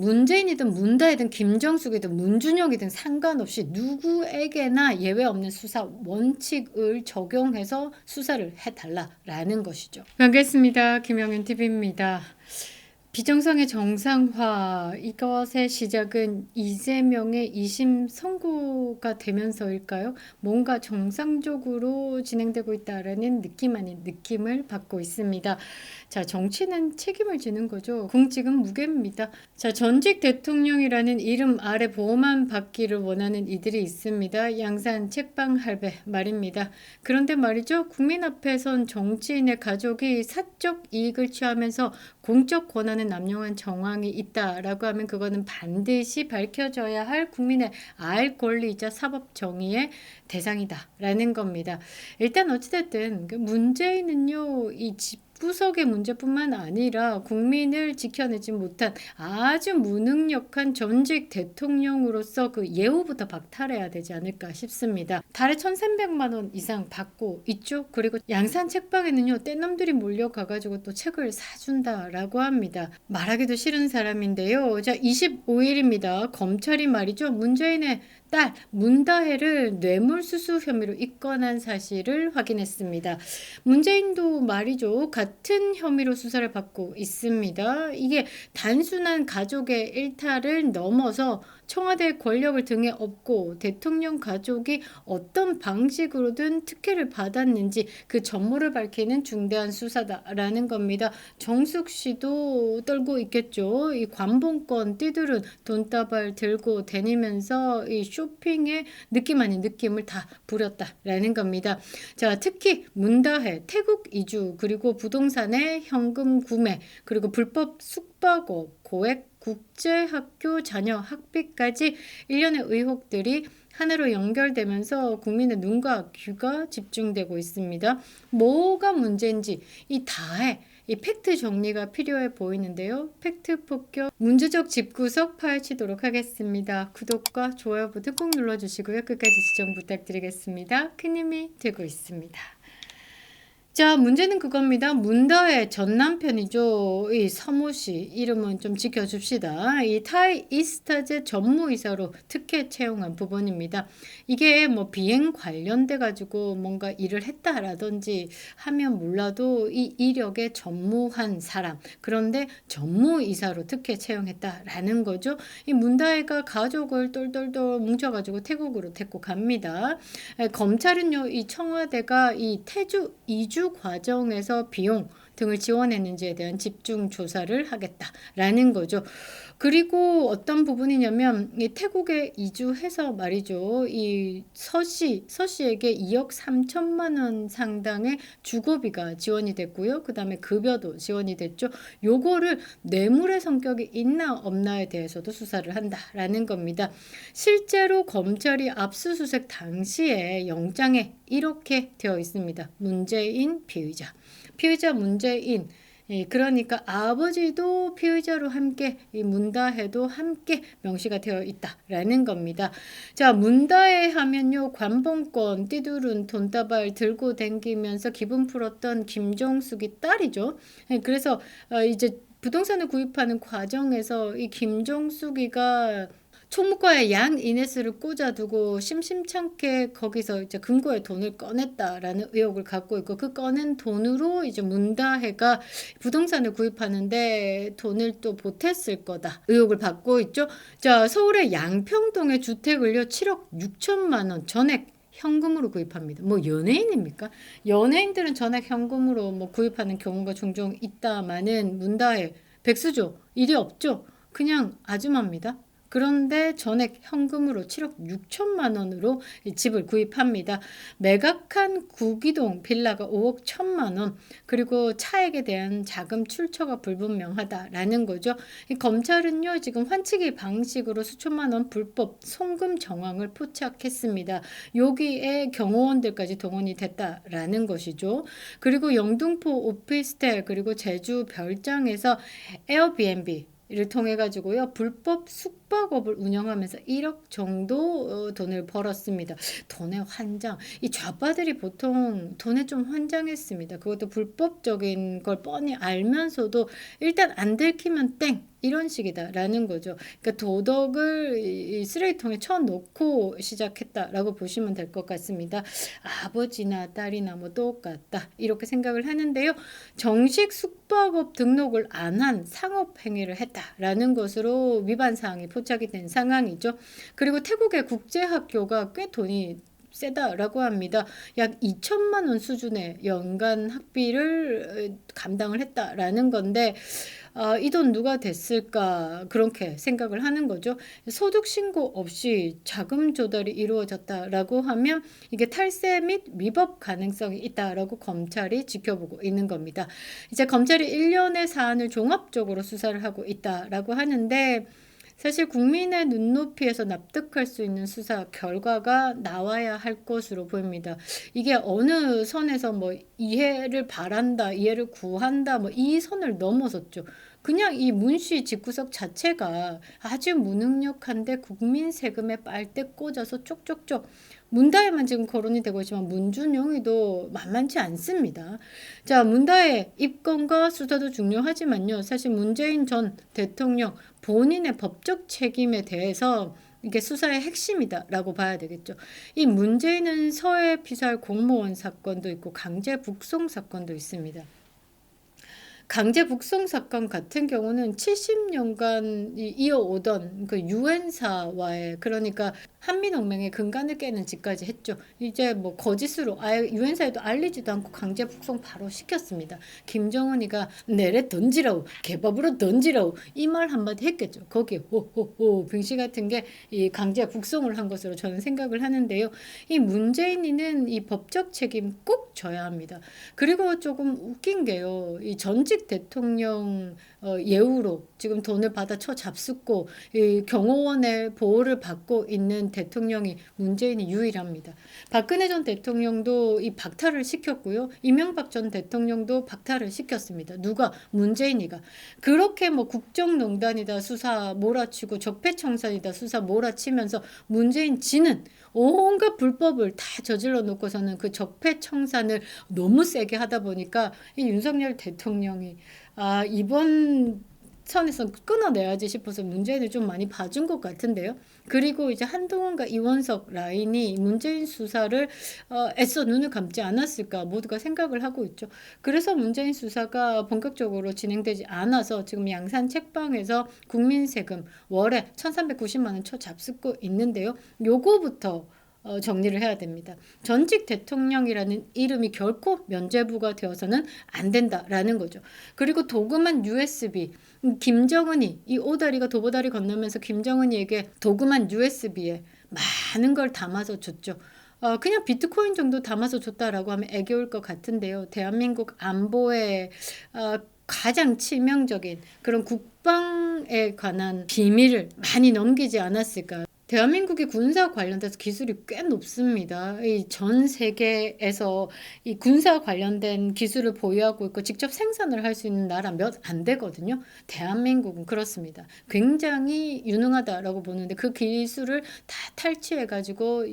문재인이든 문다혜든 김정숙이든 문준영이든 상관없이 누구에게나 예외 없는 수사 원칙을 적용해서 수사를 해달라라는 것이죠. 반갑습니다. 김영윤 TV입니다. 비정상의 정상화, 이것의 시작은 이재명의 2심 선고가 되면서일까요? 뭔가 정상적으로 진행되고 있다라는 느낌 아닌 느낌을 받고 있습니다. 자, 정치는 책임을 지는 거죠. 공직은 무게입니다. 자, 전직 대통령이라는 이름 아래 보호만 받기를 원하는 이들이 있습니다. 양산 책방 할배 말입니다. 그런데 말이죠. 국민 앞에 선 정치인의 가족이 사적 이익을 취하면서 공적 권한을 남용한 정황이 있다라고 하면 그거는 반드시 밝혀져야 할 국민의 알 권리이자 사법 정의의 대상이다라는 겁니다. 일단 어찌됐든 그 문재인은요, 이 집구석의 문제뿐만 아니라 국민을 지켜내지 못한 아주 무능력한 전직 대통령으로서 그 예우부터 박탈해야 되지 않을까 싶습니다. 달에 1,300만 원 이상 받고 있죠. 그리고 양산 책방에는요, 떼놈들이 몰려가가지고 또 책을 사준다라고 합니다. 말하기도 싫은 사람인데요. 자, 25일입니다. 검찰이 말이죠, 문재인의 딸 문다혜를 뇌물수수 혐의로 입건한 사실을 확인했습니다. 문재인도 말이죠, 같은 혐의로 수사를 받고 있습니다. 이게 단순한 가족의 일탈을 넘어서 청와대 권력을 등에 업고 대통령 가족이 어떤 방식으로든 특혜를 받았는지 그 전모를 밝히는 중대한 수사다라는 겁니다. 정숙 씨도 떨고 있겠죠. 이 관봉권 띠들은 돈다발 들고 다니면서 이 쇼핑에 느낌 아닌 느낌을 다 부렸다라는 겁니다. 자, 특히 문다혜 태국 이주, 그리고 부동산의 현금 구매, 그리고 불법 숙박업, 고액 국제학교 자녀 학비까지 일련의 의혹들이 하나로 연결되면서 국민의 눈과 귀가 집중되고 있습니다. 뭐가 문제인지 이 다해 이 팩트 정리가 필요해 보이는데요. 팩트 폭격 문제적 집구석 파헤치도록 하겠습니다. 구독과 좋아요 버튼 꼭 눌러주시고요. 끝까지 시청 부탁드리겠습니다. 큰 힘이 되고 있습니다. 자, 문제는 그겁니다. 문다혜 전 남편이죠. 이 서모 씨 이름은 좀 지켜줍시다. 이 타이 이스타제 전무이사로 특혜 채용한 부분입니다. 이게 뭐 비행 관련돼 가지고 뭔가 일을 했다라든지 하면 몰라도 이 이력에 전무한 사람, 그런데 전무이사로 특혜 채용했다라는 거죠. 이 문다혜가 가족을 똘똘똘 뭉쳐가지고 태국으로 데리고 갑니다. 검찰은요, 이 청와대가 이 태주 이주 과정에서 비용 등을 지원했는지에 대한 집중 조사를 하겠다라는 거죠. 그리고 어떤 부분이냐면 이 태국에 이주해서 말이죠. 이 서씨에게 2억 3천만 원 상당의 주거비가 지원이 됐고요. 그 다음에 급여도 지원이 됐죠. 요거를 뇌물의 성격이 있나 없나에 대해서도 수사를 한다라는 겁니다. 실제로 검찰이 압수수색 당시에 영장에 이렇게 되어 있습니다. 문재인 피의자 문재인, 그러니까 아버지도 피의자로 함께 이 문다혜도 함께 명시가 되어 있다라는 겁니다. 자, 문다혜 하면요, 관봉권 띠두른 돈다발 들고 댕기면서 기분 풀었던 김정숙이 딸이죠. 그래서 이제 부동산을 구입하는 과정에서 이 김정숙이가 총무과에 양 이네스를 꽂아두고 심심찮게 거기서 이제 금고에 돈을 꺼냈다라는 의혹을 갖고 있고, 그 꺼낸 돈으로 이제 문다혜가 부동산을 구입하는데 돈을 또 보탰을 거다 의혹을 받고 있죠. 자, 서울의 양평동의 주택을요 7억 6천만 원 전액 현금으로 구입합니다. 뭐 연예인입니까? 연예인들은 전액 현금으로 뭐 구입하는 경우가 종종 있다마는 문다혜 백수죠. 일이 없죠. 그냥 아줌마입니다. 그런데 전액 현금으로 7억 6천만 원으로 이 집을 구입합니다. 매각한 구기동 빌라가 5억 1천만 원, 그리고 차액에 대한 자금 출처가 불분명하다라는 거죠. 이 검찰은요, 지금 환치기 방식으로 수천만 원 불법 송금 정황을 포착했습니다. 여기에 경호원들까지 동원이 됐다라는 것이죠. 그리고 영등포 오피스텔, 그리고 제주 별장에서 에어비앤비 를 통해 가지고요, 불법 숙박 숙박업을 운영하면서 1억 정도 돈을 벌었습니다. 돈의 환장. 이 좌파들이 보통 돈에 좀 환장했습니다. 그것도 불법적인 걸 뻔히 알면서도 일단 안 들키면 땡. 이런 식이다라는 거죠. 그러니까 도덕을 이 쓰레기통에 쳐놓고 시작했다라고 보시면 될 것 같습니다. 아버지나 딸이나 뭐 똑같다 이렇게 생각을 하는데요. 정식 숙박업 등록을 안 한 상업 행위를 했다라는 것으로 위반 사항이 포착이 된 상황이죠. 그리고 태국의 국제학교가 꽤 돈이 세다라고 합니다. 약 2천만 원 수준의 연간 학비를 감당을 했다라는 건데 이 돈 누가 댔을까 그렇게 생각을 하는 거죠. 소득 신고 없이 자금 조달이 이루어졌다라고 하면 이게 탈세 및 위법 가능성이 있다라고 검찰이 지켜보고 있는 겁니다. 이제 검찰이 1년의 사안을 종합적으로 수사를 하고 있다라고 하는데 사실 국민의 눈높이에서 납득할 수 있는 수사 결과가 나와야 할 것으로 보입니다. 이게 어느 선에서 뭐 이해를 바란다, 이해를 구한다, 뭐 이 선을 넘어섰죠. 그냥 이 문씨 집구석 자체가 아주 무능력한데 국민 세금에 빨대 꽂아서 쪽쪽쪽 문다혜만 지금 거론이 되고 있지만 문준용이도 만만치 않습니다. 자, 문다혜 입건과 수사도 중요하지만요. 사실 문재인 전 대통령 본인의 법적 책임에 대해서 이게 수사의 핵심이다라고 봐야 되겠죠. 이 문재인은 서해 피살 공무원 사건도 있고 강제 북송 사건도 있습니다. 강제 북송 사건 같은 경우는 70년간 이어오던 그 유엔사와의 그러니까 한미동맹의 근간을 깨는 짓까지 했죠. 이제 뭐 거짓으로 아예 유엔사에도 알리지도 않고 강제 북송 바로 시켰습니다. 김정은이가 내래 던지라우 개밥으로 던지라우 이 말 한마디 했겠죠. 거기에 호호호 병시 같은 게 이 강제 북송을 한 것으로 저는 생각을 하는데요. 이 문재인이는 이 법적 책임 꼭 져야 합니다. 그리고 조금 웃긴 게요. 이 전직 대통령 예우로 지금 돈을 받아 쳐 잡숫고 이 경호원의 보호를 받고 있는 대통령이 문재인이 유일합니다. 박근혜 전 대통령도 이 박탈을 시켰고요. 이명박 전 대통령도 박탈을 시켰습니다. 누가? 문재인이가. 그렇게 뭐 국정농단이다 수사 몰아치고 적폐청산이다 수사 몰아치면서 문재인 지는 온갖 불법을 다 저질러 놓고서는 그 적폐청산을 너무 세게 하다 보니까 이 윤석열 대통령이 이번 선에서 끊어내야지 싶어서 문재인을 좀 많이 봐준 것 같은데요. 그리고 이제 한동훈과 이원석 라인이 문재인 수사를 애써 눈을 감지 않았을까 모두가 생각을 하고 있죠. 그래서 문재인 수사가 본격적으로 진행되지 않아서 지금 양산 책방에서 국민 세금 월에 1,390만 원 쳐 잡숫고 있는데요. 요거부터 정리를 해야 됩니다. 전직 대통령이라는 이름이 결코 면죄부가 되어서는 안 된다라는 거죠. 그리고 도금한 USB 김정은이 이 오다리가 도보다리 건너면서 김정은이에게 도금한 USB에 많은 걸 담아서 줬죠. 그냥 비트코인 정도 담아서 줬다라고 하면 애교일 것 같은데요. 대한민국 안보에 가장 치명적인 그런 국방에 관한 비밀을 많이 넘기지 않았을까. 대한민국이 군사 관련돼서 기술이 꽤 높습니다. 이 전 세계에서 이 군사 관련된 기술을 보유하고 있고 직접 생산을 할 수 있는 나라 몇 안 되거든요. 대한민국은 그렇습니다. 굉장히 유능하다라고 보는데 그 기술을 다 탈취해가지고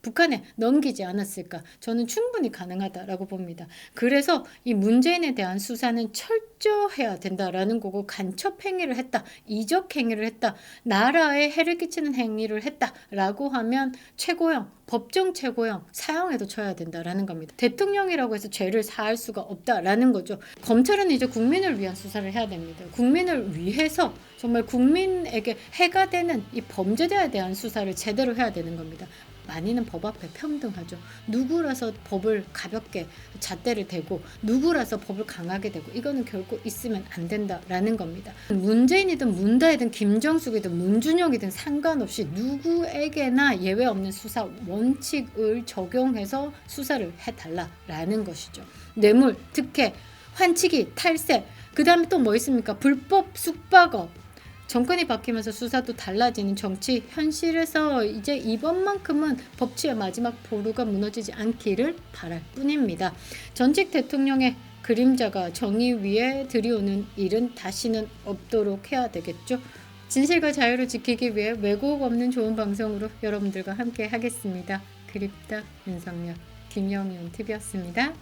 북한에 넘기지 않았을까. 저는 충분히 가능하다라고 봅니다. 그래서 이 문재인에 대한 수사는 철저해야 된다라는 거고 간첩 행위를 했다. 이적 행위를 했다. 나라에 해를 끼치는 행위를 했다라고 하면 최고형 법정 최고형 사형에도 쳐야 된다라는 겁니다. 대통령이라고 해서 죄를 사할 수가 없다라는 거죠. 검찰은 이제 국민을 위한 수사를 해야 됩니다. 국민을 위해서 정말 국민에게 해가 되는 이 범죄자에 대한 수사를 제대로 해야 되는 겁니다. 만인은 법 앞에 평등하죠. 누구라서 법을 가볍게 잣대를 대고 누구라서 법을 강하게 대고 이거는 결코 있으면 안 된다라는 겁니다. 문재인이든 문다혜든 김정숙이든 문준영이든 상관없이 누구에게나 예외 없는 수사 원칙을 적용해서 수사를 해달라라는 것이죠. 뇌물, 특혜, 환치기, 탈세, 그 다음에 또 뭐 있습니까? 불법 숙박업. 정권이 바뀌면서 수사도 달라지는 정치 현실에서 이제 이번만큼은 법치의 마지막 보루가 무너지지 않기를 바랄 뿐입니다. 전직 대통령의 그림자가 정의 위에 들이오는 일은 다시는 없도록 해야 되겠죠. 진실과 자유를 지키기 위해 왜곡 없는 좋은 방송으로 여러분들과 함께 하겠습니다. 그립다 윤석열 김영윤 TV였습니다.